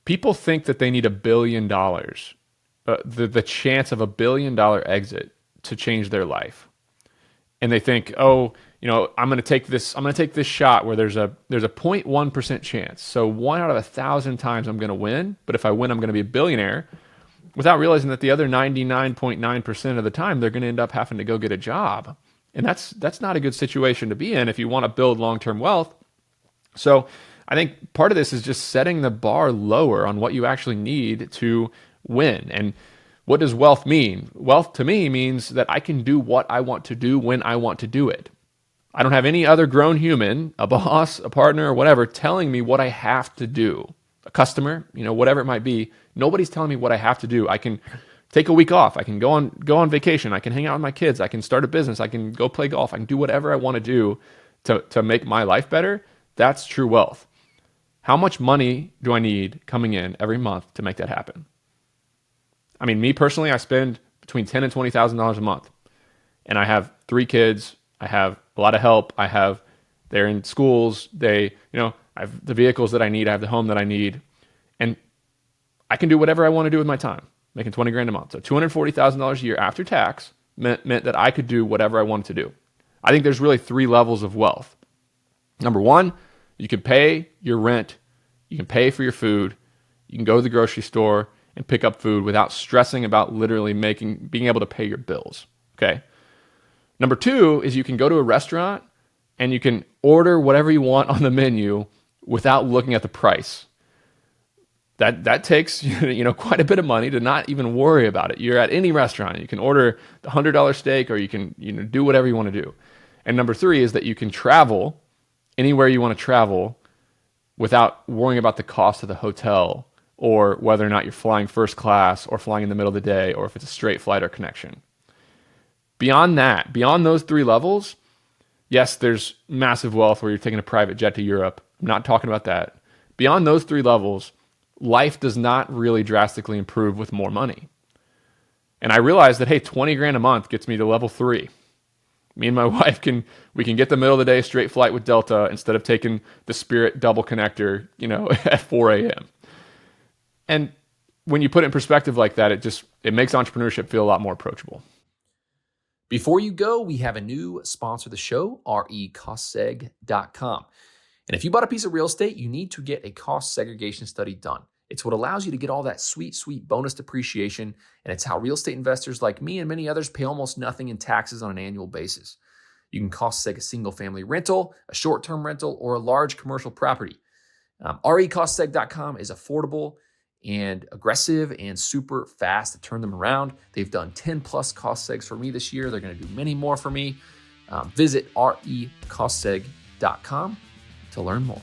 People think that they need $1 billion, the chance of $1 billion exit to change their life. And they think, oh, I'm going to take this shot where there's a 0.1% chance. So 1 out of 1,000 times I'm going to win. But if I win, I'm going to be a billionaire, without realizing that the other 99.9% of the time, they're going to end up having to go get a job. And that's not a good situation to be in if you want to build long-term wealth. So I think part of this is just setting the bar lower on what you actually need to win. And what does wealth mean? Wealth to me means that I can do what I want to do when I want to do it. I don't have any other grown human, a boss, a partner, or whatever, telling me what I have to do. A customer, whatever it might be. Nobody's telling me what I have to do. I can take a week off. I can go on vacation. I can hang out with my kids. I can start a business. I can go play golf. I can do whatever I want to do to make my life better. That's true wealth. How much money do I need coming in every month to make that happen? I mean, me personally, I spend between $10,000 and $20,000 a month, and I have 3 kids. I have a lot of help. They're in schools. I have the vehicles that I need. I have the home that I need, and I can do whatever I want to do with my time. Making $20,000 a month, so $240,000 a year after tax meant that I could do whatever I wanted to do. I think there's really 3 levels of wealth. Number 1, you can pay your rent, you can pay for your food, you can go to the grocery store and pick up food without stressing about literally being able to pay your bills. Okay. Number 2 is you can go to a restaurant and you can order whatever you want on the menu without looking at the price. That takes quite a bit of money to not even worry about it. You're at any restaurant, you can order the $100 steak, or you can do whatever you want to do. And number 3 is that you can travel anywhere you want to travel without worrying about the cost of the hotel, or whether or not you're flying first class or flying in the middle of the day, or if it's a straight flight or connection. Beyond those 3 levels, yes, there's massive wealth where you're taking a private jet to Europe. I'm not talking about that. Beyond those 3 levels, life does not really drastically improve with more money. And I realized that, hey, $20,000 a month gets me to level 3. Me and my wife can get the middle of the day straight flight with Delta instead of taking the Spirit double connector, at 4 a.m. And when you put it in perspective like that, it makes entrepreneurship feel a lot more approachable. Before you go, we have a new sponsor of the show, recostseg.com. And if you bought a piece of real estate, you need to get a cost segregation study done. It's what allows you to get all that sweet, sweet bonus depreciation, and it's how real estate investors like me and many others pay almost nothing in taxes on an annual basis. You can cost seg a single-family rental, a short-term rental, or a large commercial property. recostseg.com is affordable and aggressive and super fast to turn them around. They've done 10 plus cost segs for me this year. They're going to do many more for me. Visit recostseg.com to learn more.